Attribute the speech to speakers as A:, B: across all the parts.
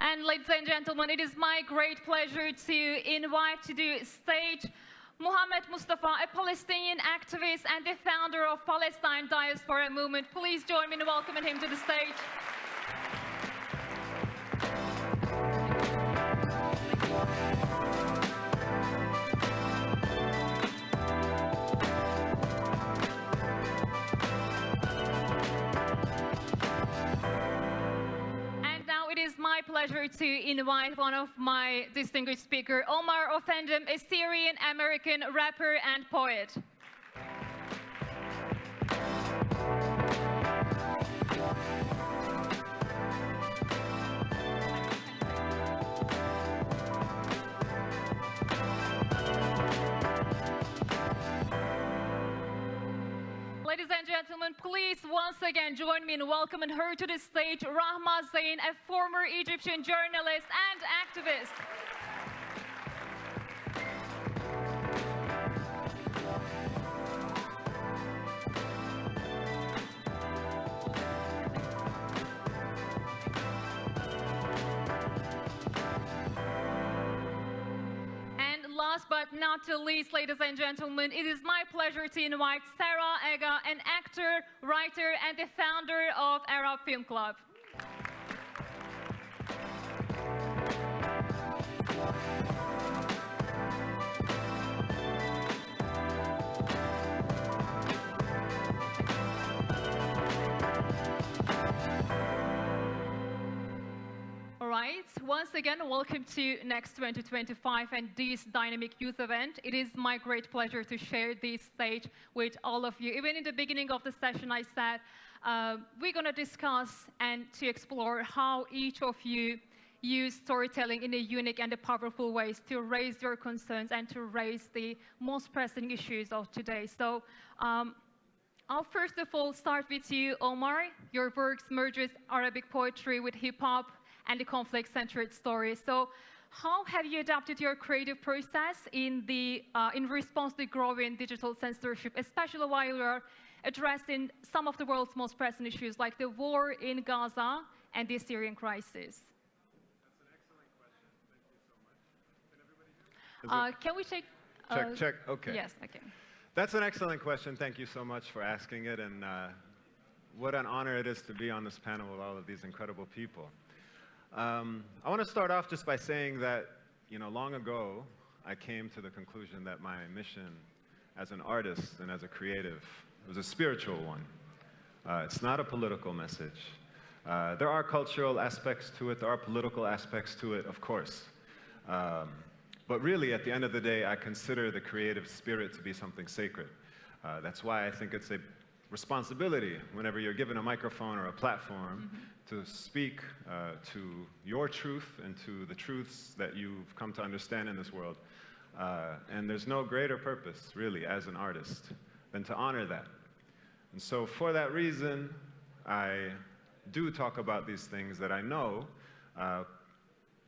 A: And ladies and gentlemen, it is my great pleasure to invite to the stage Mohammed Mustafa, a Palestinian activist and the founder of Palestine Diaspora Movement. Please join me in welcoming him to the stage. It is my pleasure to invite one of my distinguished speakers, Omar Offendum, a Syrian-American rapper and poet. Ladies and gentlemen, please once again join me in welcoming her to the stage, Rahma Zein, a former Egyptian journalist and activist. Last but not least, ladies and gentlemen, it is my pleasure to invite Sarah Ega, an actor, writer, and the founder of Arab Film Club. Right. Once again, welcome to Next 2025 and this dynamic youth event. It is my great pleasure to share this stage with all of you. Even in the beginning of the session, I said we're going to discuss and to explore how each of you use storytelling in a unique and a powerful ways to raise your concerns and to raise the most pressing issues of today. So I'll first of all start with you, Omar. Your works merges Arabic poetry with hip-hop and the conflict-centered story. So how have you adapted your creative process in response to growing digital censorship, especially while you're addressing some of the world's most pressing issues like the war in Gaza and the Syrian crisis?
B: That's an excellent question. Thank you so much.
A: Can we take...
B: Check. Okay.
A: Yes, okay.
B: That's an excellent question. Thank you so much for asking it. And what an honor it is to be on this panel with all of these incredible people. I want to start off just by saying that, long ago, I came to the conclusion that my mission as an artist and as a creative was a spiritual one. It's not a political message. There are cultural aspects to it. There are political aspects to it, of course. But really, at the end of the day, I consider the creative spirit to be something sacred. That's why I think it's a responsibility whenever you're given a microphone or a platform to speak to your truth and to the truths that you've come to understand in this world. And there's no greater purpose, really, as an artist, than to honor that. And so for that reason, I do talk about these things that I know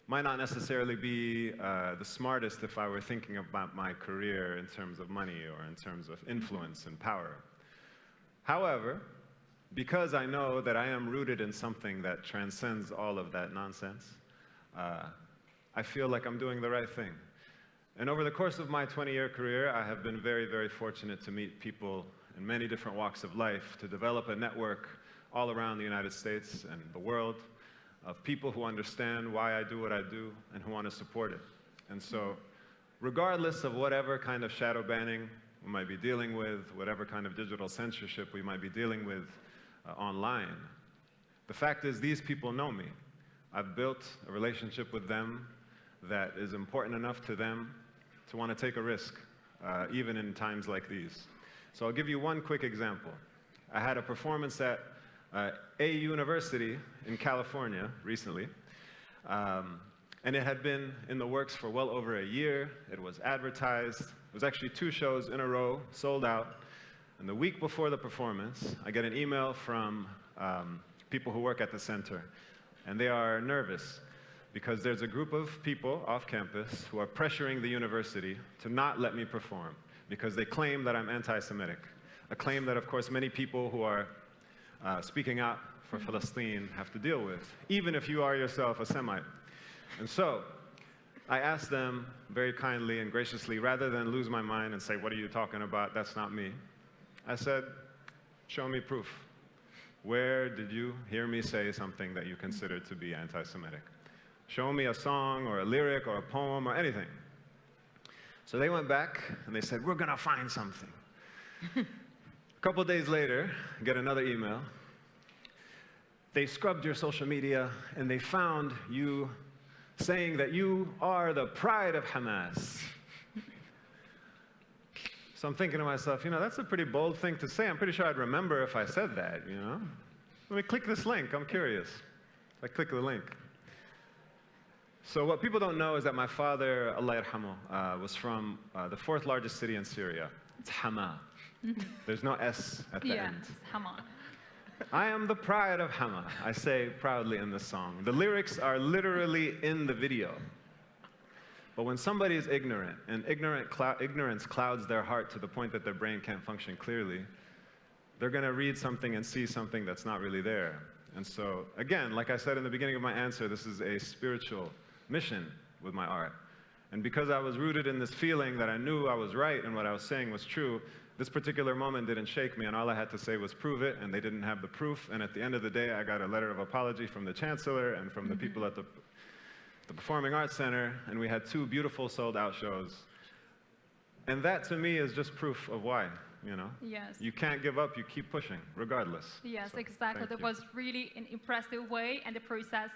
B: might not necessarily be the smartest if I were thinking about my career in terms of money or in terms of influence and power. However, because I know that I am rooted in something that transcends all of that nonsense, I feel like I'm doing the right thing. And over the course of my 20-year career, I have been very, very fortunate to meet people in many different walks of life, to develop a network all around the United States and the world of people who understand why I do what I do and who want to support it. And so, regardless of whatever kind of shadow banning we might be dealing with, whatever kind of digital censorship we might be dealing with online, the fact is these people know me. I've built a relationship with them that is important enough to them to want to take a risk, even in times like these. So I'll give you one quick example. I had a performance at a university in California recently, and it had been in the works for well over a year. It was advertised. It was actually 2 shows in a row, sold out. And the week before the performance, I get an email from people who work at the center, and they are nervous because there's a group of people off campus who are pressuring the university to not let me perform because they claim that I'm anti-Semitic, a claim that, of course, many people who are speaking out for Palestine have to deal with, even if you are yourself a Semite. And so I asked them very kindly and graciously, rather than lose my mind and say, what are you talking about? That's not me. I said, show me proof. Where did you hear me say something that you consider to be anti-Semitic? Show me a song or a lyric or a poem or anything. So they went back and they said, we're going to find something. A couple days later, I get another email. They scrubbed your social media and they found you saying that you are the pride of Hamas. So I'm thinking to myself, that's a pretty bold thing to say. I'm pretty sure I'd remember if I said that, Let me click this link. I'm curious. I click the link. So what people don't know is that my father, Allah yarhamu, was from the fourth largest city in Syria. It's Hama. There's no S at the end.
A: It's Hama.
B: I am the pride of Hama, I say proudly in this song. The lyrics are literally in the video. But when somebody is ignorant, and ignorance clouds their heart to the point that their brain can't function clearly, they're going to read something and see something that's not really there. And so, again, like I said in the beginning of my answer, this is a spiritual mission with my art. And because I was rooted in this feeling that I knew I was right and what I was saying was true, this particular moment didn't shake me, and all I had to say was prove it, and they didn't have the proof. And at the end of the day, I got a letter of apology from the chancellor and from the people at the Performing Arts Center, and we had 2 beautiful sold-out shows. And that, to me, is just proof of why,
A: Yes.
B: You can't give up, you keep pushing, regardless.
A: Yes,
B: So,
A: exactly.
B: thank
A: That
B: you.
A: was really an impressive way, and the process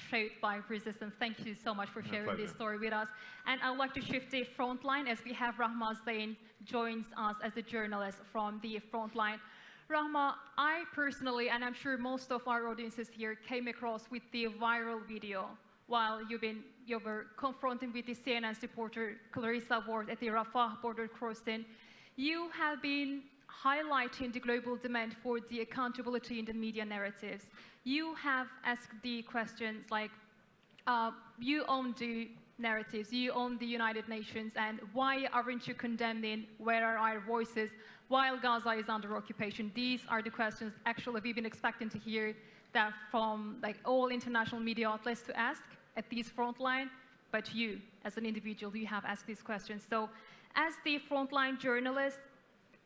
A: shaped by resistance. Thank you so much for sharing this
B: pleasure.
A: story with us. And I'd like to shift the front line as we have Rahma Zain joins us as a journalist from the front line. Rahma, I personally, and I'm sure most of our audiences here, came across with the viral video while you were confronting with the CNN supporter Clarissa Ward at the Rafah border crossing. You have been highlighting the global demand for the accountability in the media narratives. You have asked the questions like, you own the narratives, you own the United Nations, and why aren't you condemning where are our voices while Gaza is under occupation? These are the questions actually we've been expecting to hear that from all international media outlets to ask at this front line, but you, as an individual, you have asked these questions. So as the frontline journalist,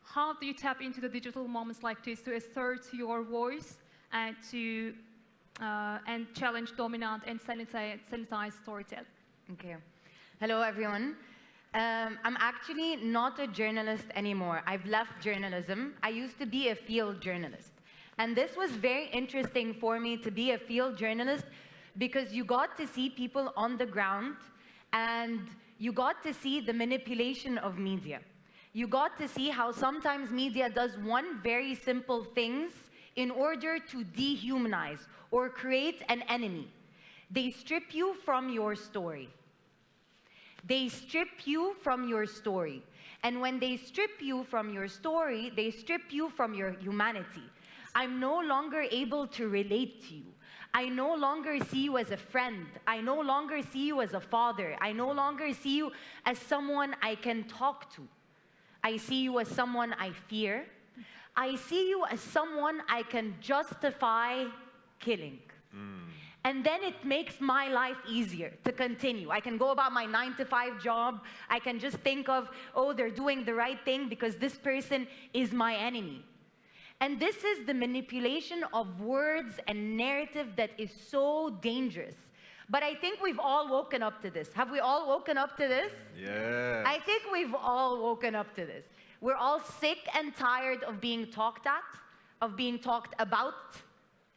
A: how do you tap into the digital moments like this to assert your voice and to challenge dominant and sanitized storytelling?
C: Okay. Hello, everyone. I'm actually not a journalist anymore. I've left journalism. I used to be a field journalist. And this was very interesting for me to be a field journalist because you got to see people on the ground and you got to see the manipulation of media. You got to see how sometimes media does one very simple things in order to dehumanize or create an enemy. They strip you from your story. They strip you from your story. And when they strip you from your story, they strip you from your humanity. I'm no longer able to relate to you. I no longer see you as a friend. I no longer see you as a father. I no longer see you as someone I can talk to. I see you as someone I fear. I see you as someone I can justify killing. And then it makes my life easier to continue. I can go about my 9-to-5 job. I can just think of, oh, they're doing the right thing because this person is my enemy. And this is the manipulation of words and narrative that is so dangerous. But I think we've all woken up to this. Have we all woken up to this?
B: Yeah.
C: I think we've all woken up to this. We're all sick and tired of being talked at, of being talked about,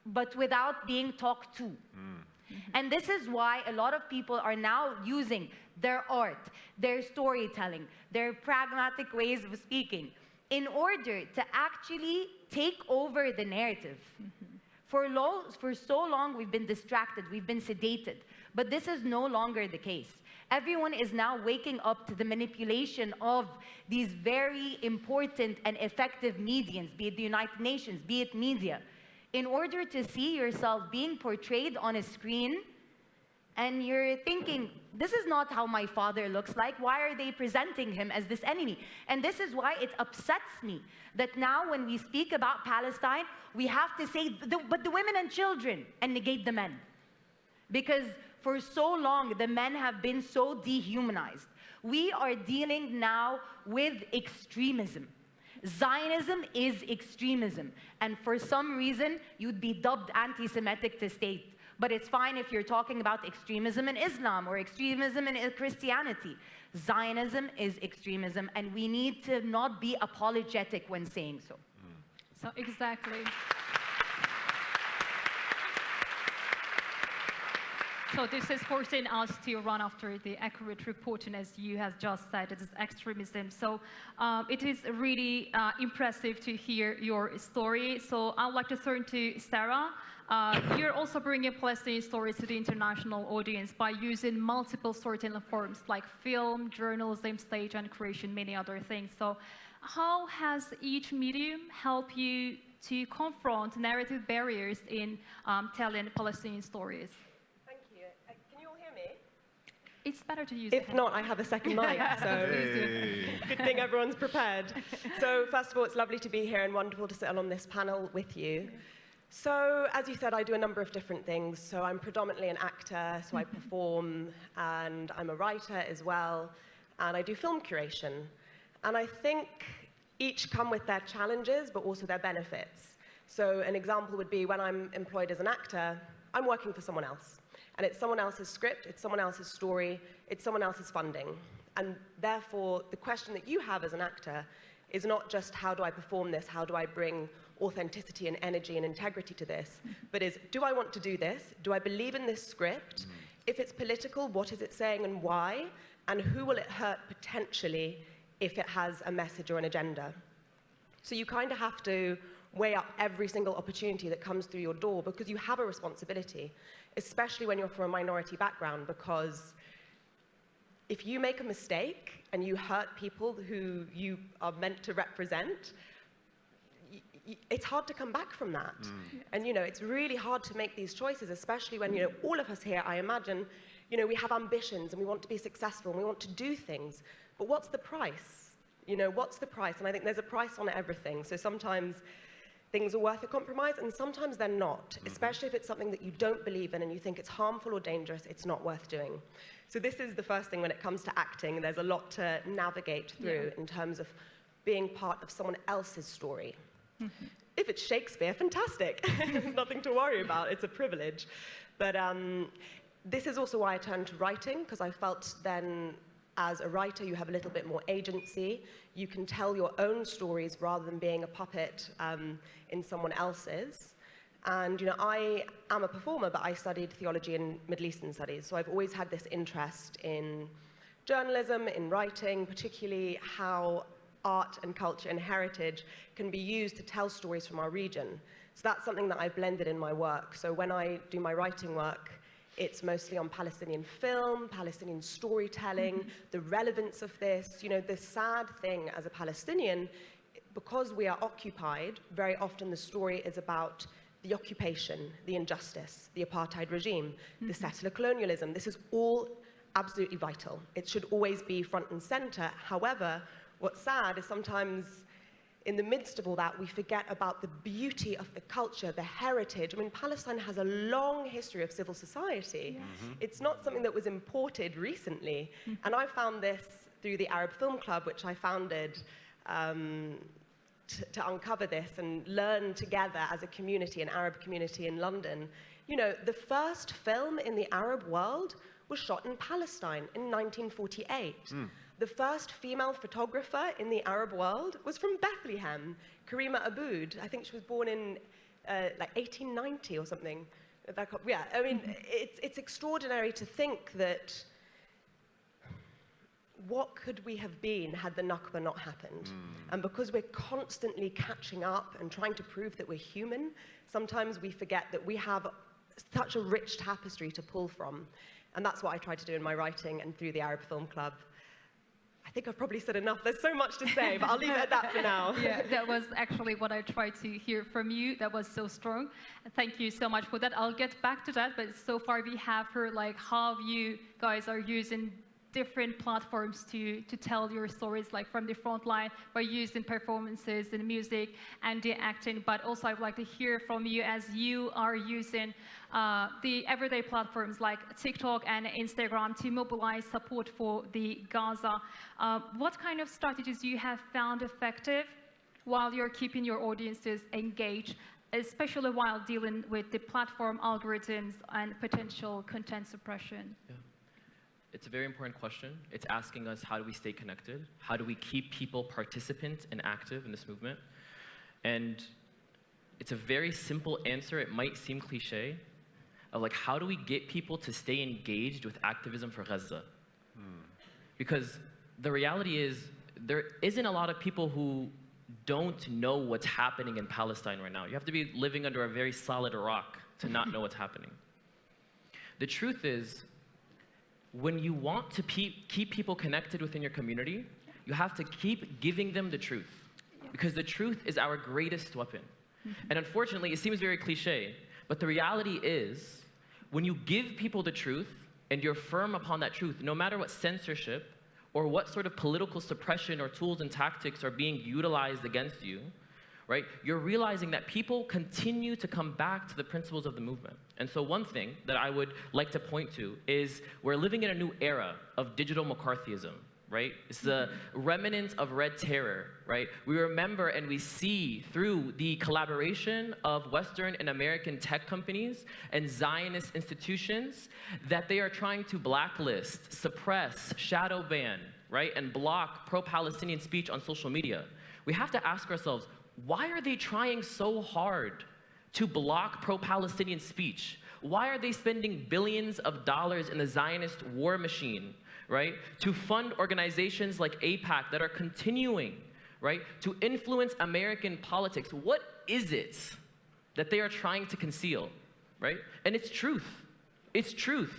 C: but without being talked to. And this is why a lot of people are now using their art, their storytelling, their pragmatic ways of speaking in order to actually take over the narrative. For so long, we've been distracted, we've been sedated, but this is no longer the case. Everyone is now waking up to the manipulation of these very important and effective mediums, be it the United Nations, be it media, in order to see yourself being portrayed on a screen, and you're thinking, this is not how my father looks like. Why are they presenting him as this enemy? And this is why it upsets me that now when we speak about Palestine, we have to say, but the women and children, and negate the men. Because for so long, the men have been so dehumanized. We are dealing now with extremism. Zionism is extremism. And for some reason, you'd be dubbed anti-Semitic to state. But it's fine if you're talking about extremism in Islam or extremism in Christianity. Zionism is extremism, and we need to not be apologetic when saying so.
A: So exactly. So this is forcing us to run after the accurate reporting, as you have just said, it is extremism. So it is really impressive to hear your story. So I'd like to turn to Sarah. You're also bringing Palestinian stories to the international audience by using multiple storytelling forms like film, journalism, stage and creation, many other things. So how has each medium helped you to confront narrative barriers in telling Palestinian stories? It's better to use
D: If not, I have a second mic, so good thing everyone's prepared. So first of all, it's lovely to be here and wonderful to sit on this panel with you. So as you said, I do a number of different things. So I'm predominantly an actor, so I perform, and I'm a writer as well, and I do film curation. And I think each come with their challenges, but also their benefits. So an example would be when I'm employed as an actor, I'm working for someone else. And it's someone else's script, it's someone else's story, it's someone else's funding. And therefore, the question that you have as an actor is not just how do I perform this, how do I bring authenticity and energy and integrity to this, but is, do I want to do this? Do I believe in this script? If it's political, what is it saying and why? And who will it hurt potentially if it has a message or an agenda? So you kind of have to weigh up every single opportunity that comes through your door, because you have a responsibility, especially when you're from a minority background, because if you make a mistake and you hurt people who you are meant to represent, it's hard to come back from that. And, you know, it's really hard to make these choices, especially when, you know, all of us here, I imagine, you know, we have ambitions and we want to be successful and we want to do things, but what's the price? You know, what's the price? And I think there's a price on everything. So sometimes things are worth a compromise, and sometimes they're not, especially if it's something that you don't believe in and you think it's harmful or dangerous, it's not worth doing. So this is the first thing when it comes to acting. There's a lot to navigate through in terms of being part of someone else's story. If it's Shakespeare, fantastic. Nothing to worry about, it's a privilege. But this is also why I turned to writing, because I felt then as a writer, you have a little bit more agency. You can tell your own stories rather than being a puppet in someone else's. And, you know, I am a performer, but I studied theology and Middle Eastern studies. So I've always had this interest in journalism, in writing, particularly how art and culture and heritage can be used to tell stories from our region. So that's something that I've blended in my work. So when I do my writing work, it's mostly on Palestinian film, Palestinian storytelling, the relevance of this. You know, the sad thing as a Palestinian, because we are occupied, very often the story is about the occupation, the injustice, the apartheid regime, the settler colonialism. This is all absolutely vital. It should always be front and center. However, what's sad is sometimes in the midst of all that, we forget about the beauty of the culture, the heritage. I mean, Palestine has a long history of civil society. It's not something that was imported recently. And I found this through the Arab Film Club, which I founded to uncover this and learn together as a community, an Arab community in London. You know, the first film in the Arab world was shot in Palestine in 1948. The first female photographer in the Arab world was from Bethlehem, Karima Aboud. I think she was born in like 1890 or something. Yeah, I mean, it's extraordinary to think that what could we have been had the Nakba not happened? And because we're constantly catching up and trying to prove that we're human, sometimes we forget that we have such a rich tapestry to pull from. And that's what I try to do in my writing and through the Arab Film Club. I think I've probably said enough. There's so much to say, but I'll leave it at that for now.
A: Yeah, that was actually what I tried to hear from you. That was so strong. Thank you so much for that. I'll get back to that, but so far we have heard like how you guys are using different platforms to tell your stories, like from the front line, by using performances in music and the acting. But also, I would like to hear from you as you are using the everyday platforms like TikTok and Instagram to mobilize support for the Gaza. What kind of strategies you have found effective while you're keeping your audiences engaged, especially while dealing with the platform algorithms and potential content suppression?
E: Yeah. It's a very important question. It's asking us, how do we stay connected? How do we keep people participant and active in this movement? And it's a very simple answer. It might seem cliche, of like, how do we get people to stay engaged with activism for Gaza? Because the reality is, there isn't a lot of people who don't know what's happening in Palestine right now. You have to be living under a very solid rock to not know what's happening. The truth is, when you want to keep people connected within your community, you have to keep giving them the truth. Because the truth is our greatest weapon. And unfortunately, it seems very cliche, but the reality is, when you give people the truth and you're firm upon that truth, no matter what censorship or what sort of political suppression or tools and tactics are being utilized against you, right, you're realizing that people continue to come back to the principles of the movement. And so one thing that I would like to point to is we're living in a new era of digital McCarthyism, right? It's the remnant of Red Terror, right? We remember and we see through the collaboration of Western and American tech companies and Zionist institutions that they are trying to blacklist, suppress, shadow ban, right, and block pro-Palestinian speech on social media. We have to ask ourselves, why are they trying so hard to block pro-Palestinian speech? Why are they spending billions of dollars in the Zionist war machine, right, to fund organizations like AIPAC that are continuing, right, to influence American politics? What is it that they are trying to conceal, right? And it's truth. It's truth.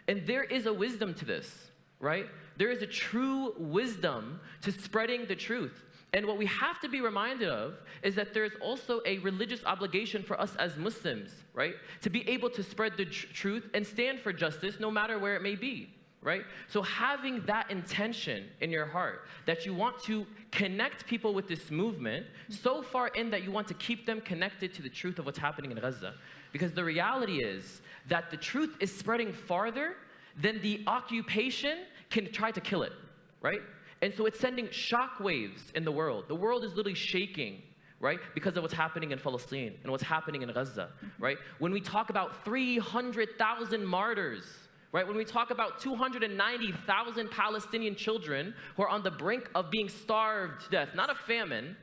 E: And there is a wisdom to this, right? There is a true wisdom to spreading the truth. And what we have to be reminded of is that there's also a religious obligation for us as Muslims, right, to be able to spread the truth and stand for justice no matter where it may be. Right? So having that intention in your heart that you want to connect people with this movement so far in that you want to keep them connected to the truth of what's happening in Gaza. Because the reality is that the truth is spreading farther than the occupation can try to kill it, right? And so it's sending shockwaves in the world. The world is literally shaking, right, because of what's happening in Palestine and what's happening in Gaza, right? When we talk about 300,000 martyrs, right? When we talk about 290,000 Palestinian children who are on the brink of being starved to death, not a famine,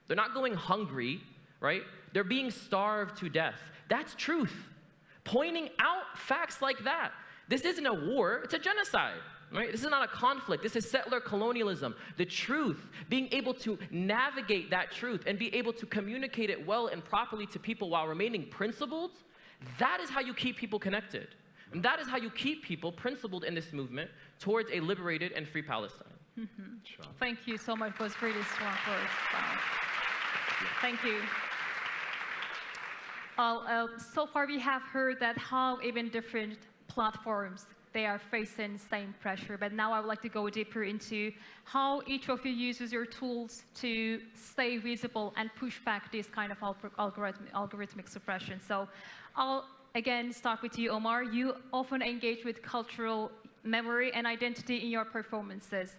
E: they're not going hungry, right? They're being starved to death. That's truth. Pointing out facts like that. This isn't a war, it's a genocide, right? This is not a conflict, this is settler colonialism. The truth, being able to navigate that truth and be able to communicate it well and properly to people while remaining principled, that is how you keep people connected. And that is how you keep people principled in this movement towards a liberated and free Palestine.
A: Sure. Thank you so much for those really strong words. Thank you. So far we have heard that how even different platforms, they are facing same pressure. But now I would like to go deeper into how each of you uses your tools to stay visible and push back this kind of algorithmic suppression. So I'll again start with you, Omar. You often engage with cultural memory and identity in your performances.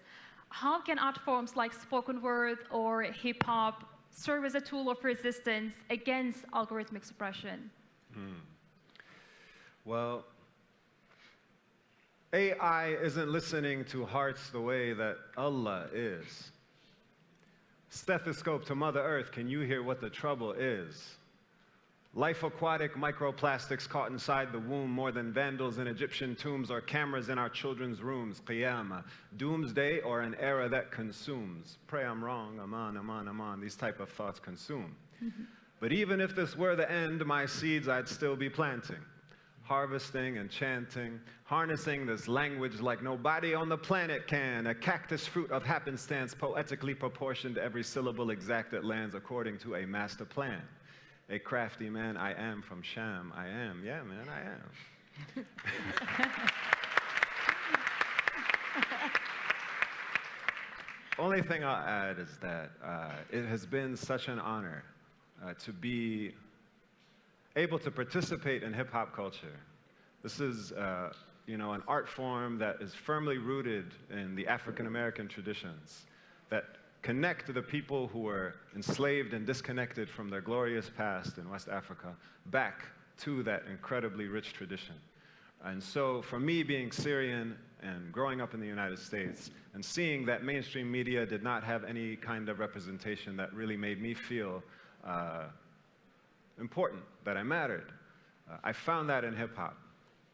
A: How can art forms like spoken word or hip hop serve as a tool of resistance against algorithmic suppression?
B: Well, AI isn't listening to hearts the way that Allah is. Stethoscope to Mother Earth, can you hear what the trouble is? Life aquatic microplastics caught inside the womb, more than vandals in Egyptian tombs or cameras in our children's rooms. Qiyamah, doomsday, or an era that consumes. Pray I'm wrong, aman, aman, aman. These type of thoughts consume. But even if this were the end, my seeds I'd still be planting, harvesting and chanting, harnessing this language like nobody on the planet can. A cactus fruit of happenstance, poetically proportioned, every syllable exact that lands according to a master plan. A crafty man I am from Sham. I am. Yeah, man, I am. only thing I'll add is that it has been such an honor to be able to participate in hip-hop culture. This is an art form that is firmly rooted in the African-American traditions that connect the people who were enslaved and disconnected from their glorious past in West Africa back to that incredibly rich tradition. And so for me, being Syrian and growing up in the United States and seeing that mainstream media did not have any kind of representation that really made me feel important, that I mattered, I found that in hip-hop.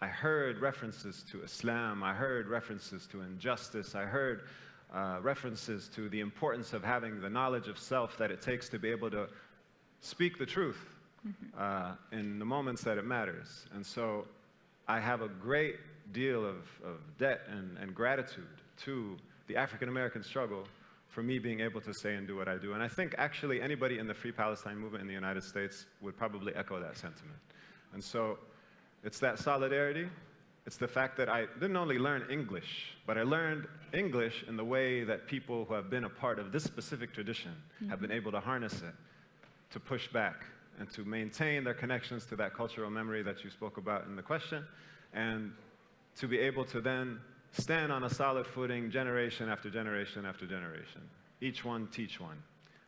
B: I heard references to Islam, I heard references to injustice, I heard references to the importance of having the knowledge of self that it takes to be able to speak the truth in the moments that it matters. And so I have a great deal of debt and gratitude to the African-American struggle for me being able to say and do what I do. And I think actually anybody in the Free Palestine movement in the United States would probably echo that sentiment. And so it's that solidarity. It's the fact that I didn't only learn English, but I learned English in the way that people who have been a part of this specific tradition have been able to harness it, to push back, and to maintain their connections to that cultural memory that you spoke about in the question, and to be able to then stand on a solid footing generation after generation after generation. Each one teach one.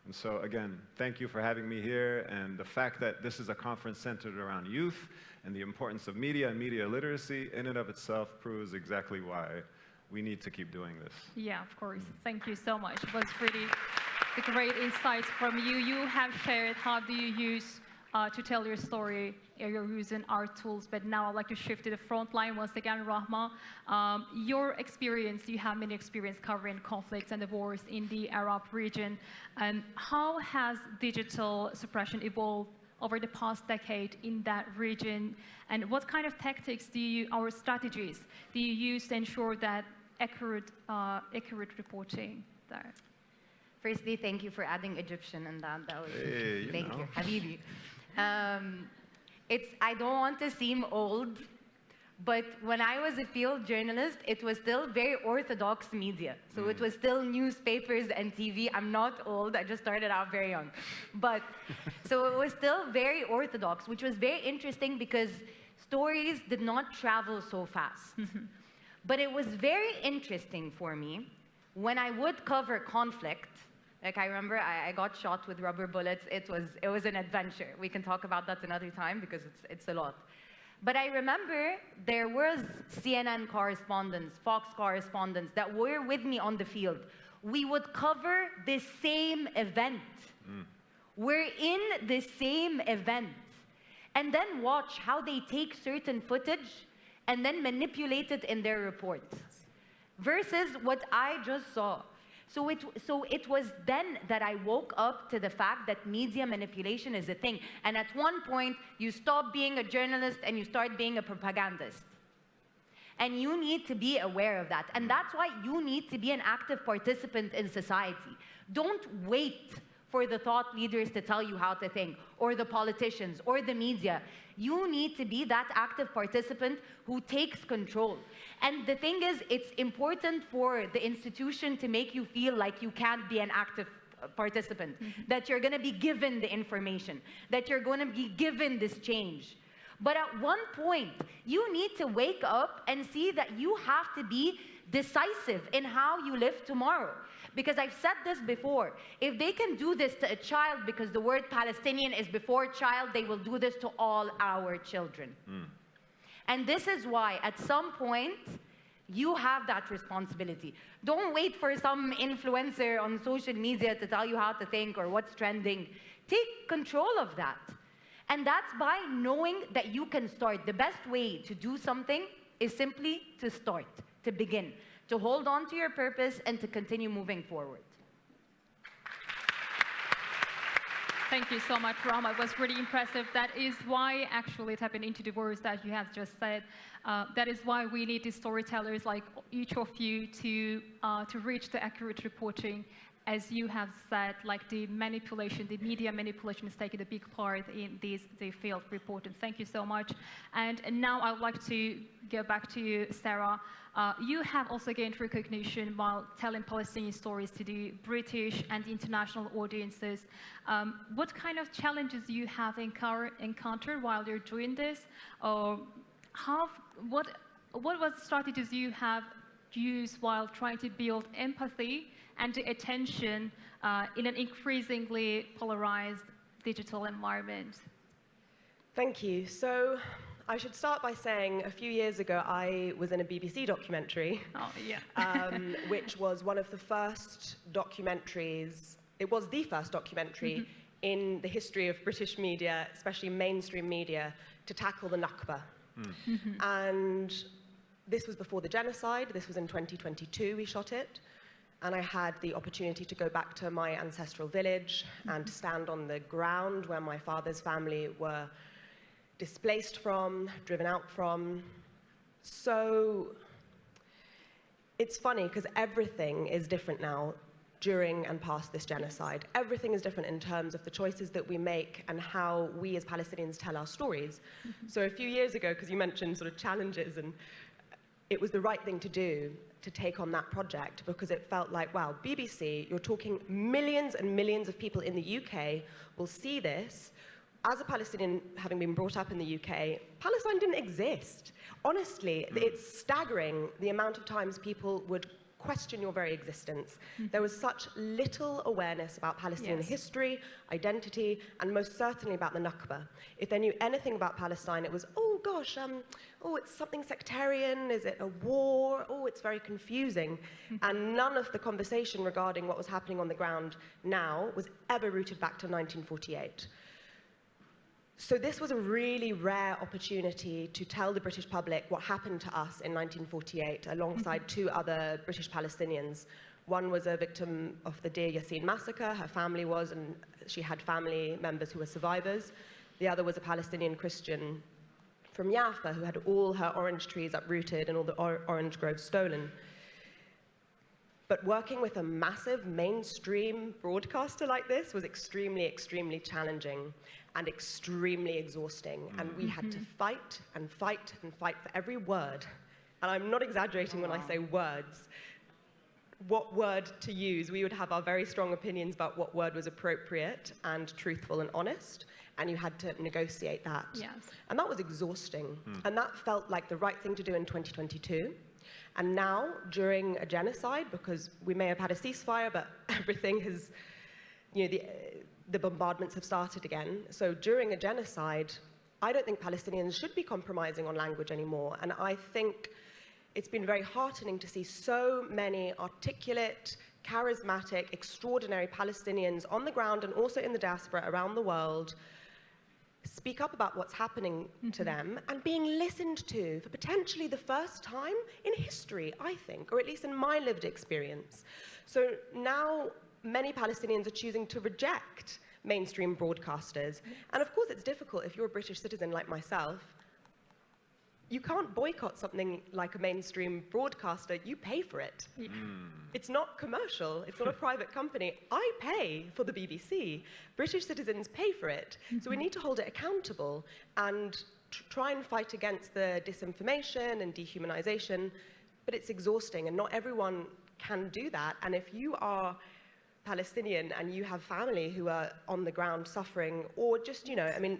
B: And so again, thank you for having me here, and the fact that this is a conference centered around youth and the importance of media and media literacy in and of itself proves exactly why we need to keep doing this.
A: Yeah, of course. Thank you so much. It was really great insights from you. You have shared how do you use to tell your story. You're using art tools, but now I'd like to shift to the front line once again, Rahma. Your experience, you have many experience covering conflicts and the wars in the Arab region. How has digital suppression evolved over the past decade in that region? And what kind of tactics or strategies do you use to ensure that accurate reporting there?
C: Firstly, thank you for adding Egyptian and that. That was thank
B: know.
C: you, Habibi. I don't want to seem old, but when I was a field journalist, it was still very orthodox media. So it was still newspapers and TV. I'm not old, I just started out very young. But, so it was still very orthodox, which was very interesting because stories did not travel so fast. But it was very interesting for me when I would cover conflict. Like I remember I got shot with rubber bullets. It was an adventure. We can talk about that another time because it's a lot. But I remember there was CNN correspondents, Fox correspondents that were with me on the field. We would cover the same event. We're in the same event. And then watch how they take certain footage and then manipulate it in their reports. Versus what I just saw. So it was then that I woke up to the fact that media manipulation is a thing. And at one point, you stop being a journalist and you start being a propagandist. And you need to be aware of that. And that's why you need to be an active participant in society. Don't wait for the thought leaders to tell you how to think, or the politicians, or the media. You need to be that active participant who takes control. And the thing is, it's important for the institution to make you feel like you can't be an active participant, that you're going to be given the information, that you're going to be given this change. But at one point, you need to wake up and see that you have to be decisive in how you live tomorrow. Because I've said this before, if they can do this to a child because the word Palestinian is before child, they will do this to all our children. And this is why, at some point, you have that responsibility. Don't wait for some influencer on social media to tell you how to think or what's trending. Take control of that. And that's by knowing that you can start. The best way to do something is simply to start, to begin, to hold on to your purpose and to continue moving forward.
A: Thank you so much, Rahma. It was really impressive. That is why, actually, tapping into the words that you have just said, that is why we need these storytellers like each of you to reach the accurate reporting as you have said, like the manipulation, the media manipulation is taking a big part in the field reporting. Thank you so much. And now I would like to go back to you, Sarah. You have also gained recognition while telling Palestinian stories to the British and international audiences. What kind of challenges you have encountered while you're doing this? Or what strategies you have used while trying to build empathy and attention in an increasingly polarized digital environment?
D: Thank you. So I should start by saying a few years ago I was in a BBC documentary,
A: Oh, yeah.
D: which was one of the first documentaries, it was the first documentary in the history of British media, especially mainstream media, to tackle the Nakba. And this was before the genocide. This was in 2022 we shot it. And I had the opportunity to go back to my ancestral village and stand on the ground where my father's family were displaced from, driven out from. So it's funny because everything is different now during and past this genocide. Everything is different in terms of the choices that we make and how we as Palestinians tell our stories. So a few years ago, because you mentioned sort of challenges, and it was the right thing to do to take on that project because it felt like, wow, BBC, you're talking millions and millions of people in the UK will see this. As a Palestinian, having been brought up in the UK, Palestine didn't exist. Honestly, it's staggering the amount of times people would question your very existence. There was such little awareness about Palestinian history, identity, and most certainly about the Nakba. If they knew anything about Palestine, it was, oh gosh, oh, it's something sectarian, is it a war? Oh, it's very confusing. And none of the conversation regarding what was happening on the ground now was ever rooted back to 1948. So this was a really rare opportunity to tell the British public what happened to us in 1948 alongside two other British Palestinians. One was a victim of the Deir Yassin massacre, her family was, and she had family members who were survivors. The other was a Palestinian Christian from Jaffa who had all her orange trees uprooted and all the orange groves stolen. But working with a massive mainstream broadcaster like this was extremely, extremely challenging and extremely exhausting. And we had to fight and fight and fight for every word. And I'm not exaggerating when I say words. What word to use? We would have our very strong opinions about what word was appropriate and truthful and honest. And you had to negotiate that.
A: Yes.
D: And that was exhausting. And that felt like the right thing to do in 2022. And now, during a genocide, because we may have had a ceasefire, but everything has, you know, the bombardments have started again. So during a genocide, I don't think Palestinians should be compromising on language anymore. And I think it's been very heartening to see so many articulate, charismatic, extraordinary Palestinians on the ground and also in the diaspora around the world speak up about what's happening to them and being listened to for potentially the first time in history, I think, or at least in my lived experience. So now many Palestinians are choosing to reject mainstream broadcasters. And of course it's difficult if you're a British citizen like myself. You can't boycott something like a mainstream broadcaster, you pay for it. It's not commercial, it's not a private company. I pay for the BBC. British citizens pay for it. So we need to hold it accountable and try and fight against the disinformation and dehumanization, but it's exhausting and not everyone can do that. And if you are Palestinian and you have family who are on the ground suffering, or just, you know, I mean,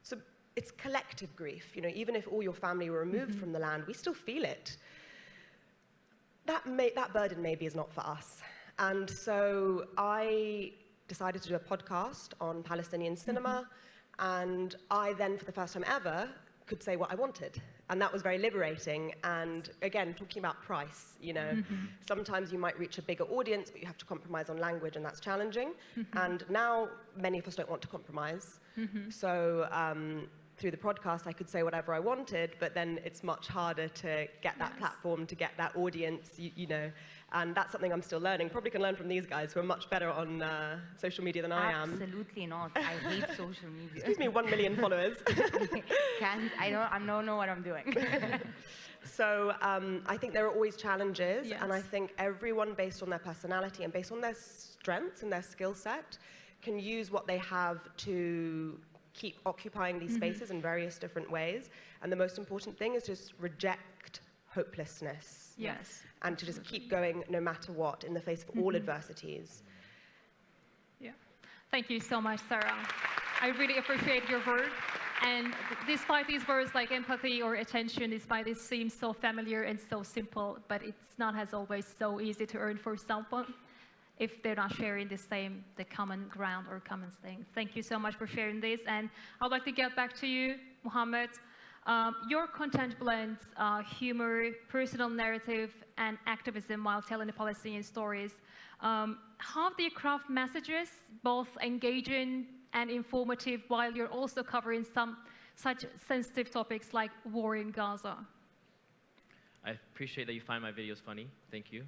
D: so it's collective grief, you know, even if all your family were removed from the land, we still feel it. That burden maybe is not for us. And so I decided to do a podcast on Palestinian cinema, and I then, for the first time ever, could say what I wanted. And that was very liberating. And again, talking about price, you know, sometimes you might reach a bigger audience, but you have to compromise on language, and that's challenging. And now many of us don't want to compromise. So through the podcast, I could say whatever I wanted, but then it's much harder to get that platform, to get that audience, you know. And that's something I'm still learning. Probably can learn from these guys who are much better on social media than I am.
C: Absolutely not. I hate social media.
D: Excuse me, 1 million followers.
C: I don't know what I'm doing.
D: So I think there are always challenges,
A: Yes.
D: and I think everyone, based on their personality and based on their strengths and their skill set, can use what they have to keep occupying these spaces in various different ways. And the most important thing is just reject hopelessness.
A: Yes.
D: And to just keep going no matter what in the face of all adversities.
A: Yeah. Thank you so much, Sarah. I really appreciate your work. And despite these words like empathy or attention, despite it seems so familiar and so simple, but it's not as always so easy to earn for someone if they're not sharing the common ground or common thing. Thank you so much for sharing this. And I'd like to get back to you, Mohammed. Your content blends humor, personal narrative, and activism while telling the Palestinian stories. How do you craft messages, both engaging and informative, while you're also covering some such sensitive topics like war in Gaza?
E: I appreciate that you find my videos funny. Thank you.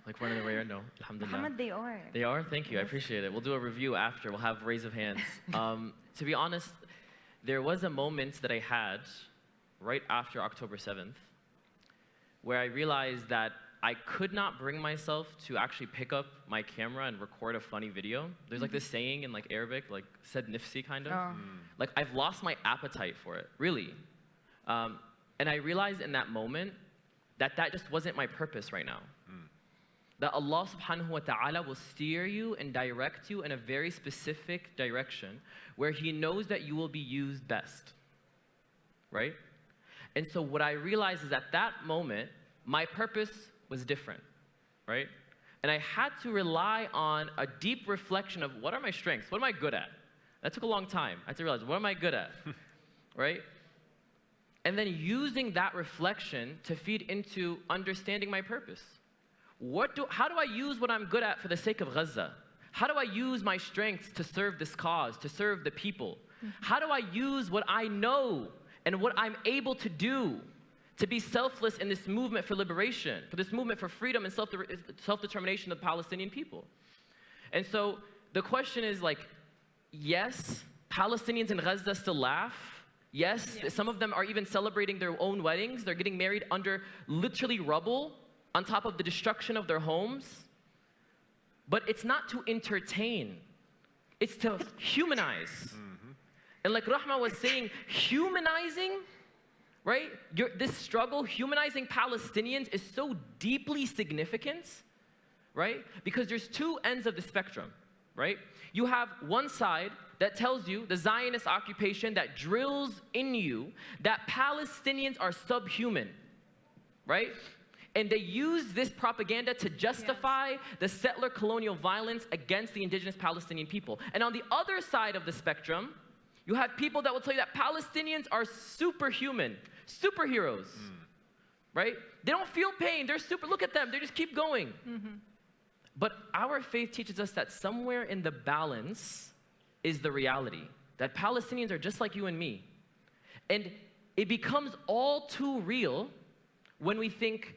E: Like one of the rare, no, alhamdulillah.
C: Mohammed, they are.
E: They are? Thank you. I appreciate it. We'll do a review after. We'll have raise of hands. To be honest, there was a moment that I had right after October 7th where I realized that I could not bring myself to actually pick up my camera and record a funny video. There's like this saying in like Arabic, like said nifsi kind of.
C: Oh.
E: Like I've lost my appetite for it, really. And I realized in that moment that that just wasn't my purpose right now. That Allah subhanahu wa ta'ala will steer you and direct you in a very specific direction where He knows that you will be used best, right? And so what I realized is at that moment, my purpose was different, right? And I had to rely on a deep reflection of what are my strengths? What am I good at? That took a long time. I had to realize, what am I good at, right? And then using that reflection to feed into understanding my purpose. How do I use what I'm good at for the sake of Gaza? How do I use my strengths to serve this cause, to serve the people? How do I use what I know and what I'm able to do to be selfless in this movement for liberation, for this movement for freedom and self-determination of the Palestinian people? And so the question is like, yes, Palestinians in Gaza still laugh. Yes, some of them are even celebrating their own weddings. They're getting married under literally rubble, on top of the destruction of their homes. But it's not to entertain, it's to humanize. And like Rahma was saying, humanizing, right? This struggle, humanizing Palestinians is so deeply significant, right? Because there's two ends of the spectrum, right? You have one side that tells you, the Zionist occupation that drills in you that Palestinians are subhuman, right? And they use this propaganda to justify the settler colonial violence against the indigenous Palestinian people. And on the other side of the spectrum, you have people that will tell you that Palestinians are superhuman, superheroes, right? They don't feel pain, they're look at them, they just keep going. But our faith teaches us that somewhere in the balance is the reality, that Palestinians are just like you and me. And it becomes all too real when we think,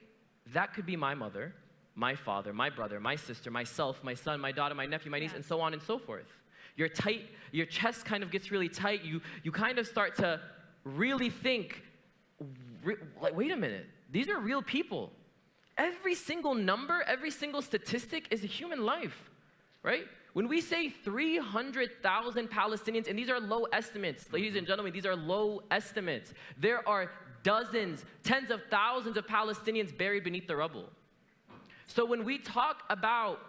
E: that could be my mother, my father, my brother, my sister, myself, my son, my daughter, my nephew, my niece, and so on and so forth. You're tight, your chest kind of gets really tight. You kind of start to really think, like, wait a minute, these are real people. Every single number, every single statistic is a human life, right? When we say 300,000 Palestinians, and these are low estimates, ladies and gentlemen, these are low estimates. There are dozens, tens of thousands of Palestinians buried beneath the rubble. So when we talk about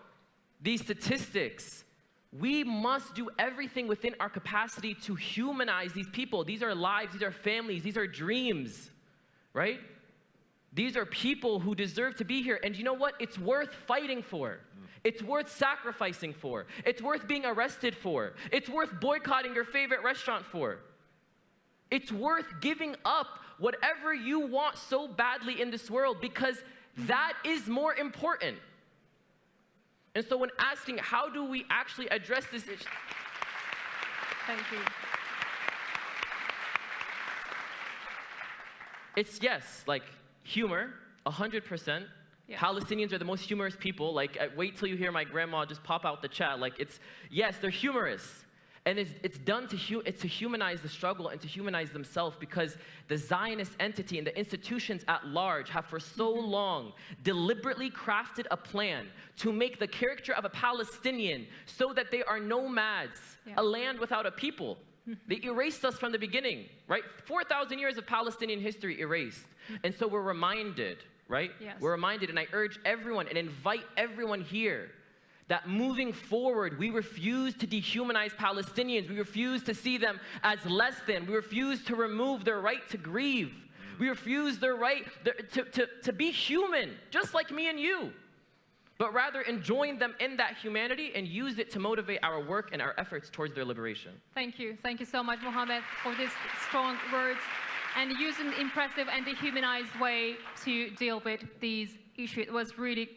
E: these statistics, we must do everything within our capacity to humanize these people. These are lives, these are families, these are dreams, right? These are people who deserve to be here. And you know what? It's worth fighting for. It's worth sacrificing for. It's worth being arrested for. It's worth boycotting your favorite restaurant for. It's worth giving up whatever you want so badly in this world, because that is more important. And so when asking, how do we actually address this issue?
A: Thank you.
E: It's yes, like humor, 100%,
A: Yeah.
E: Palestinians are the most humorous people. Like, wait till you hear my grandma just pop out the chat. Like, yes, they're humorous. And it's done to humanize the struggle and to humanize themselves, because the Zionist entity and the institutions at large have for so long deliberately crafted a plan to make the caricature of a Palestinian so that they are nomads, a land without a people. They erased us from the beginning, right? 4,000 years of Palestinian history erased. And so we're reminded, right?
A: Yes.
E: We're reminded, and I urge everyone and invite everyone here that moving forward, we refuse to dehumanize Palestinians. We refuse to see them as less than. We refuse to remove their right to grieve. We refuse their right to be human, just like me and you, but rather enjoin them in that humanity and use it to motivate our work and our efforts towards their liberation.
A: Thank you. Thank you so much, Mohammed, for these strong words and using an impressive and dehumanized way to deal with these issues. It was really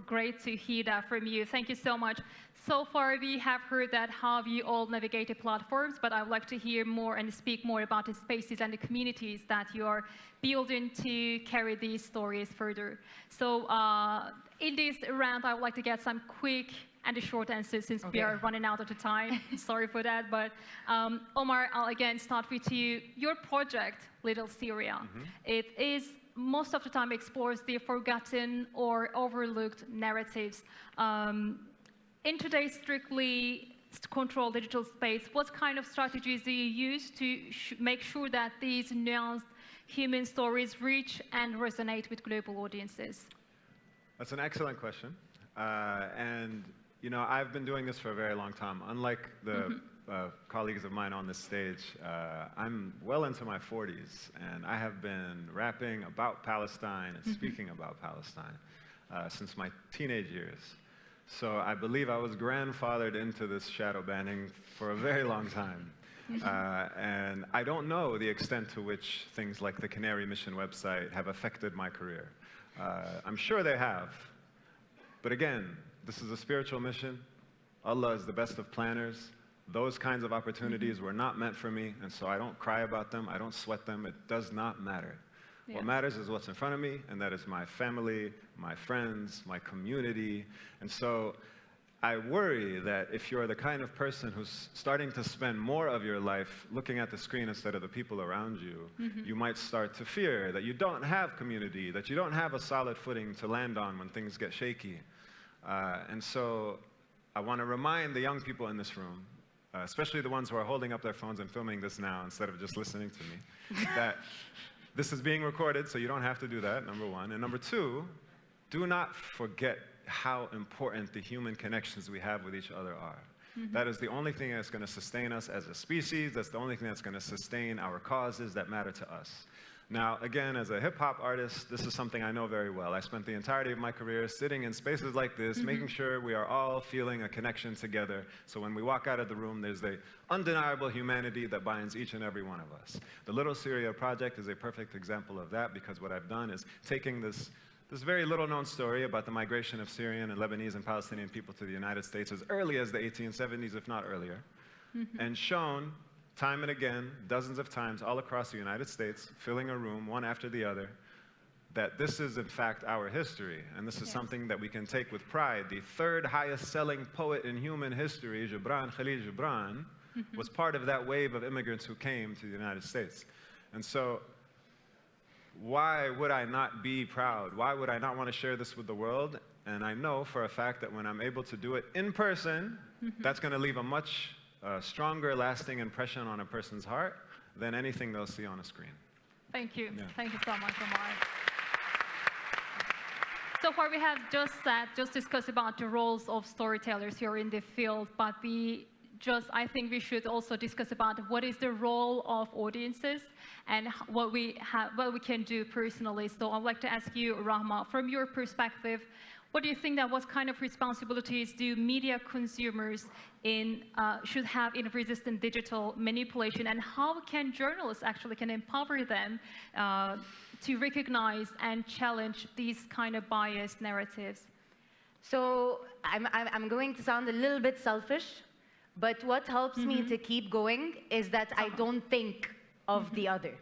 A: great to hear that from you. Thank you so much. So far, we have heard that how you all navigated platforms, but I would like to hear more and speak more about the spaces and the communities that you are building to carry these stories further. So in this round, I would like to get some quick and short answers since we are running out of the time. Sorry for that, but Omar, I'll again start with you. Your project, Little Syria, it is most of the time explores the forgotten or overlooked narratives. In today's strictly controlled digital space, what kind of strategies do you use to make sure that these nuanced human stories reach and resonate with global audiences?
B: That's an excellent question. And you know, I've been doing this for a very long time. Unlike the colleagues of mine on this stage, I'm well into my 40s, and I have been rapping about Palestine and speaking about Palestine since my teenage years. So I believe I was grandfathered into this shadow banning for a very long time. And I don't know the extent to which things like the Canary Mission website have affected my career. I'm sure they have. But again, this is a spiritual mission. Allah is the best of planners. Those kinds of opportunities were not meant for me, and so I don't cry about them. I don't sweat them. It does not matter. What matters is what's in front of me, and that is my family, my friends, my community. And so I worry that if you're the kind of person who's starting to spend more of your life looking at the screen instead of the people around you, you might start to fear that you don't have community, that you don't have a solid footing to land on when things get shaky. And so I want to remind the young people in this room, especially the ones who are holding up their phones and filming this now instead of just listening to me, that this is being recorded, so you don't have to do that, number one. And number two, do not forget how important the human connections we have with each other are. That is the only thing that's going to sustain us as a species. That's the only thing that's going to sustain our causes that matter to us. Now, again, as a hip-hop artist, this is something I know very well. I spent the entirety of my career sitting in spaces like this, making sure we are all feeling a connection together. So when we walk out of the room, there's the undeniable humanity that binds each and every one of us. The Little Syria project is a perfect example of that, because what I've done is taking this very little-known story about the migration of Syrian and Lebanese and Palestinian people to the United States as early as the 1870s, if not earlier, and shown time and again, dozens of times all across the United States, filling a room one after the other, that this is in fact our history, and this is something that we can take with pride. The third highest selling poet in human history, Gibran Khalil Gibran, was part of that wave of immigrants who came to the United States. And so why would I not be proud? Why would I not want to share this with the world? And I know for a fact that when I'm able to do it in person, that's going to leave a much stronger, lasting impression on a person's heart than anything they'll see on a screen.
A: Thank you. Thank you so much, Omar. So far, we have just discussed about the roles of storytellers here in the field, but I think we should also discuss about what is the role of audiences and what we can do personally. So I'd like to ask you, Rahma, from your perspective, what do you think that what kind of responsibilities do media consumers should have in resistant digital manipulation, and how can journalists actually can empower them to recognize and challenge these kind of biased narratives?
C: So I'm going to sound a little bit selfish, but what helps me to keep going is that I don't think of the other.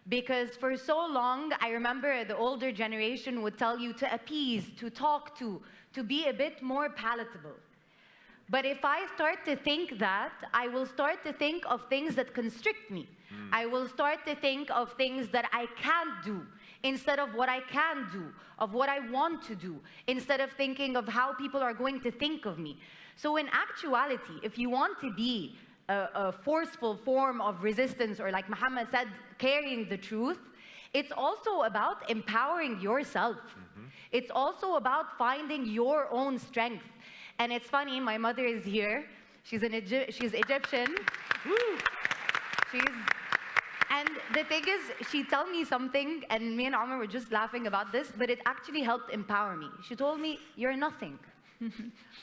C: Because for so long, I remember the older generation would tell you to appease, to talk to be a bit more palatable. But if I start to think that, I will start to think of things that constrict me. I will start to think of things that I can't do instead of what I can do, of what I want to do, instead of thinking of how people are going to think of me. So in actuality, if you want to be a forceful form of resistance, or like Muhammad said, carrying the truth, it's also about empowering yourself. It's also about finding your own strength. And it's funny, my mother is here. She's Egyptian. And the thing is, she told me something, and me and Omar were just laughing about this, but it actually helped empower me. She told me, "You're nothing."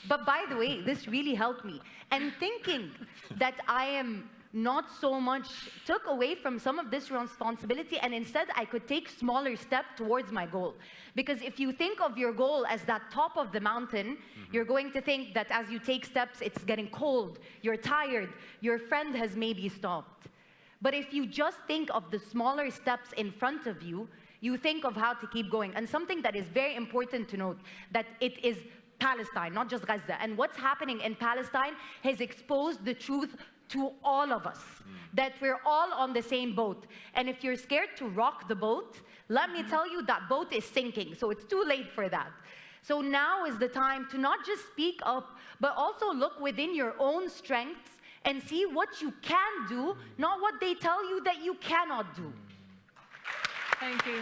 C: But by the way, this really helped me. And thinking that I am not so much took away from some of this responsibility, and instead I could take smaller steps towards my goal. Because if you think of your goal as that top of the mountain, you're going to think that as you take steps, it's getting cold, you're tired, your friend has maybe stopped. But if you just think of the smaller steps in front of you, you think of how to keep going. And something that is very important to note, that it is Palestine, not just Gaza. And what's happening in Palestine has exposed the truth to all of us, that we're all on the same boat. And if you're scared to rock the boat, let me tell you, that boat is sinking, so it's too late for that. So now is the time to not just speak up, but also look within your own strengths and see what you can do, not what they tell you that you cannot do.
A: Thank you.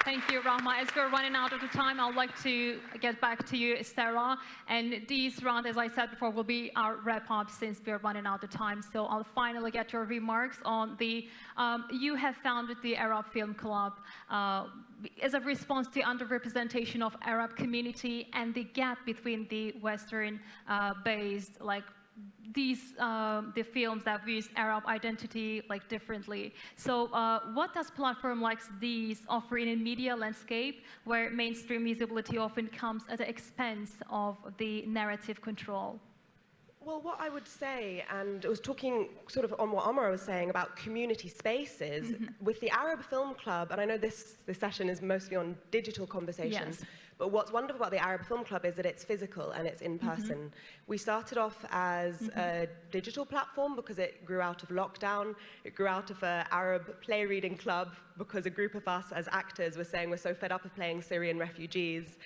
A: Thank you, Rahma. As we're running out of the time, I'd like to get back to you, Sarah. And this round, as I said before, will be our wrap-up since we're running out of time. So I'll finally get your remarks on the, you have founded the Arab Film Club as a response to underrepresentation of Arab community and the gap between the Western-based, like, the films that use Arab identity like differently. So what does platform like these offer in a media landscape where mainstream visibility often comes at the expense of the narrative control?
D: Well, what I would say, and I was talking sort of on what Omar was saying about community spaces, with the Arab Film Club, and I know this session is mostly on digital conversations,
A: Yes.
D: but what's wonderful about the Arab Film Club is that it's physical and it's in person. We started off as a digital platform because it grew out of lockdown. It grew out of an Arab play reading club because a group of us as actors were saying we're so fed up of playing Syrian refugees.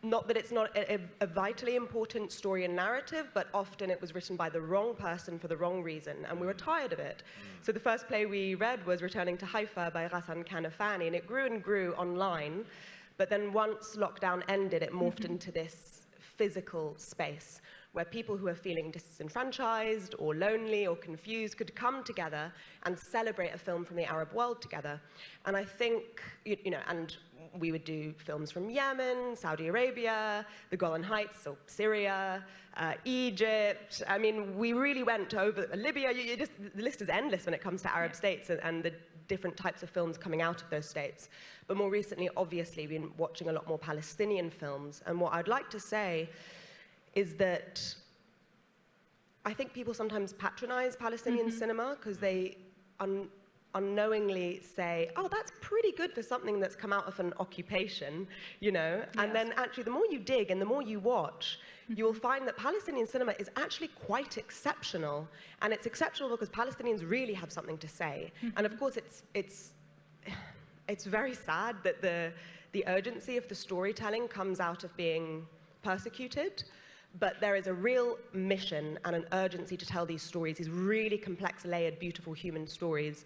D: Not that it's not a vitally important story and narrative, but often it was written by the wrong person for the wrong reason, and we were tired of it. So the first play we read was Returning to Haifa by Ghassan Kanafani, and it grew and grew online, but then once lockdown ended, it morphed into this physical space where people who are feeling disenfranchised or lonely or confused could come together and celebrate a film from the Arab world together. And I think, you know, and we would do films from Yemen, Saudi Arabia, the Golan Heights, so Syria, Egypt. I mean, we really went over Libya. The list is endless when it comes to Arab states and the different types of films coming out of those states. But more recently, obviously, we've been watching a lot more Palestinian films. And what I'd like to say is that I think people sometimes patronize Palestinian cinema because they unknowingly say, oh, that's pretty good for something that's come out of an occupation, you know? Yes. And then actually, the more you dig and the more you watch, you will find that Palestinian cinema is actually quite exceptional. And it's exceptional because Palestinians really have something to say. And of course, it's very sad that the urgency of the storytelling comes out of being persecuted. But there is a real mission and an urgency to tell these stories, these really complex, layered, beautiful human stories.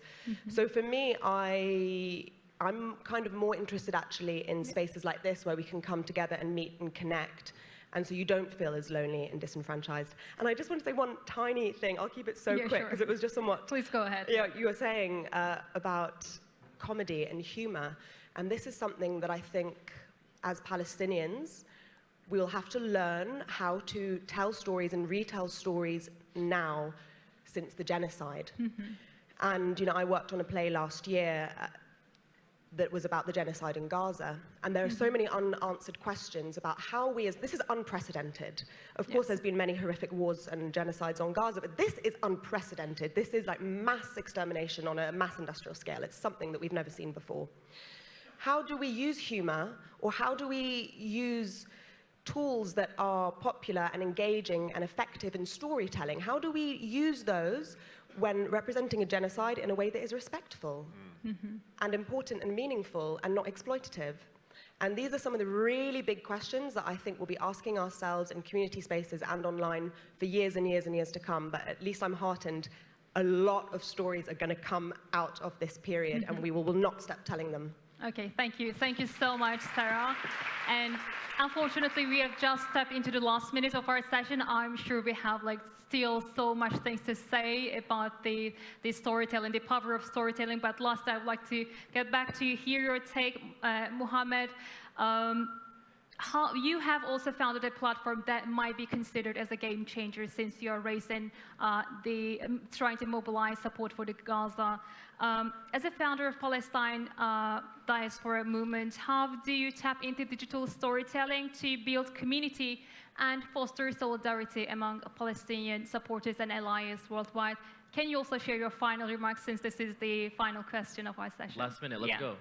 D: So for me, I'm kind of more interested actually in spaces like this where we can come together and meet and connect. And so you don't feel as lonely and disenfranchised. And I just want to say one tiny thing. I'll keep it so quick because it was just somewhat...
A: Please go ahead.
D: Yeah, you were saying about comedy and humor. And this is something that I think as Palestinians, we'll have to learn how to tell stories and retell stories now since the genocide. And, you know, I worked on a play last year that was about the genocide in Gaza. And there are so many unanswered questions about how this is unprecedented. Of course, there's been many horrific wars and genocides on Gaza, but this is unprecedented. This is like mass extermination on a mass industrial scale. It's something that we've never seen before. How do we use humor, or how do we use tools that are popular and engaging and effective in storytelling? How do we use those when representing a genocide in a way that is respectful and important and meaningful and not exploitative? And these are some of the really big questions that I think we'll be asking ourselves in community spaces and online for years and years and years to come. But at least I'm heartened a lot of stories are going to come out of this period, and we will not stop telling them.
A: Okay, thank you. Thank you so much, Sarah. And unfortunately, we have just stepped into the last minute of our session. I'm sure we have still so much things to say about the storytelling, the power of storytelling. But last, I would like to get back to hear your take, Mohammed. How you have also founded a platform that might be considered as a game changer, since you are raising trying to mobilize support for the Gaza. As a founder of Palestine Diaspora Movement, how do you tap into digital storytelling to build community and foster solidarity among Palestinian supporters and allies worldwide? Can you also share your final remarks, since this is the final question of our session?
E: Last minute, let's go.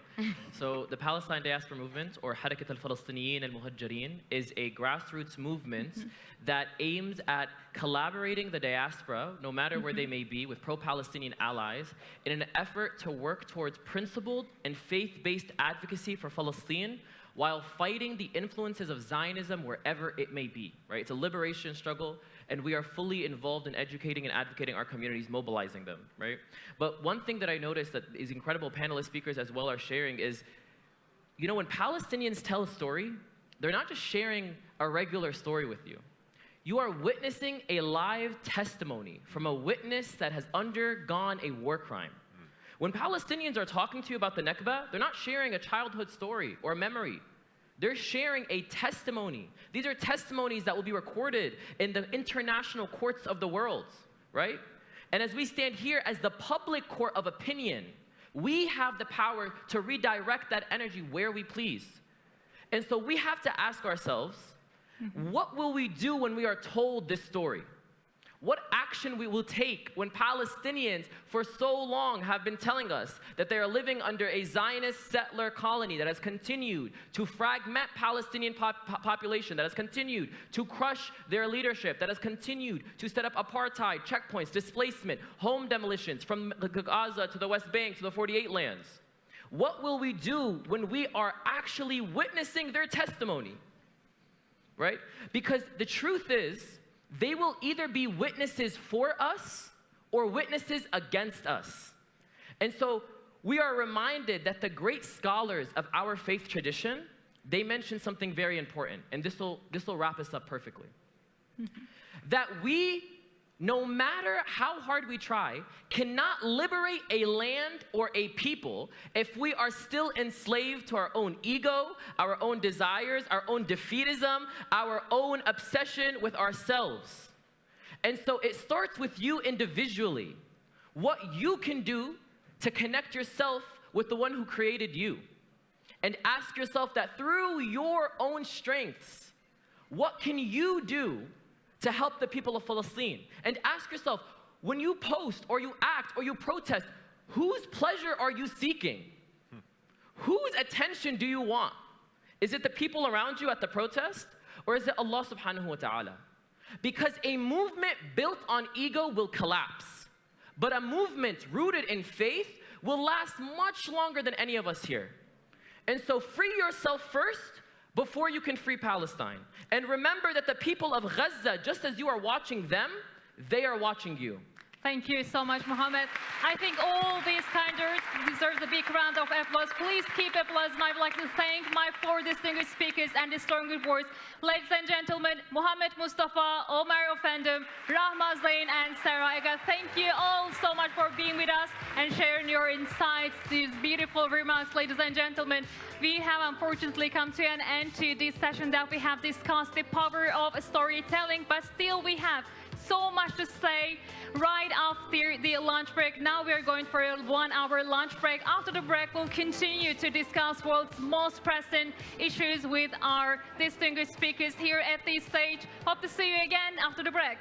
E: So the Palestine Diaspora Movement, or Harakat al-Falastiniyin al-Muhajireen, is a grassroots movement that aims at collaborating the diaspora, no matter where they may be, with pro-Palestinian allies in an effort to work towards principled and faith-based advocacy for Palestine, while fighting the influences of Zionism wherever it may be, right? It's a liberation struggle, and we are fully involved in educating and advocating our communities, mobilizing them, right? But one thing that I noticed that these incredible panelist speakers as well are sharing is, you know, when Palestinians tell a story, they're not just sharing a regular story with you. You are witnessing a live testimony from a witness that has undergone a war crime. When Palestinians are talking to you about the Nakba, they're not sharing a childhood story or a memory. They're sharing a testimony. These are testimonies that will be recorded in the international courts of the world, right? And as we stand here as the public court of opinion, we have the power to redirect that energy where we please. And so we have to ask ourselves, what will we do when we are told this story? What action we will take when Palestinians for so long have been telling us that they are living under a Zionist settler colony that has continued to fragment Palestinian population, that has continued to crush their leadership, that has continued to set up apartheid, checkpoints, displacement, home demolitions from Gaza to the West Bank to the 48 lands. What will we do when we are actually witnessing their testimony, right? Because the truth is, they will either be witnesses for us or witnesses against us. And so we are reminded that the great scholars of our faith tradition, they mention something very important, and this will wrap us up perfectly. That we, no matter how hard we try, cannot liberate a land or a people if we are still enslaved to our own ego, our own desires, our own defeatism, our own obsession with ourselves. And so it starts with you individually. What you can do to connect yourself with the one who created you. And ask yourself that through your own strengths, what can you do to help the people of Palestine? And ask yourself, when you post or you act or you protest, whose pleasure are you seeking? Whose attention do you want? Is it the people around you at the protest? Or is it Allah subhanahu wa ta'ala? Because a movement built on ego will collapse. But a movement rooted in faith will last much longer than any of us here. And so free yourself first before you can free Palestine. And remember that the people of Gaza, just as you are watching them, they are watching you.
A: Thank you so much, Mohammed. I think all these kinders deserve a big round of applause. Please keep applause, and I would like to thank my four distinguished speakers and the strong words. Ladies and gentlemen, Mohammed Mustafa, Omar Efendim, Rahma Zain, and Sarah Aga. Thank you all so much for being with us and sharing your insights, these beautiful remarks. Ladies and gentlemen, we have unfortunately come to an end to this session that we have discussed the power of storytelling, but still we have so much to say right after the lunch break. Now we are going for a 1-hour lunch break. After the break, we'll continue to discuss world's most pressing issues with our distinguished speakers here at this stage. Hope to see you again after the break.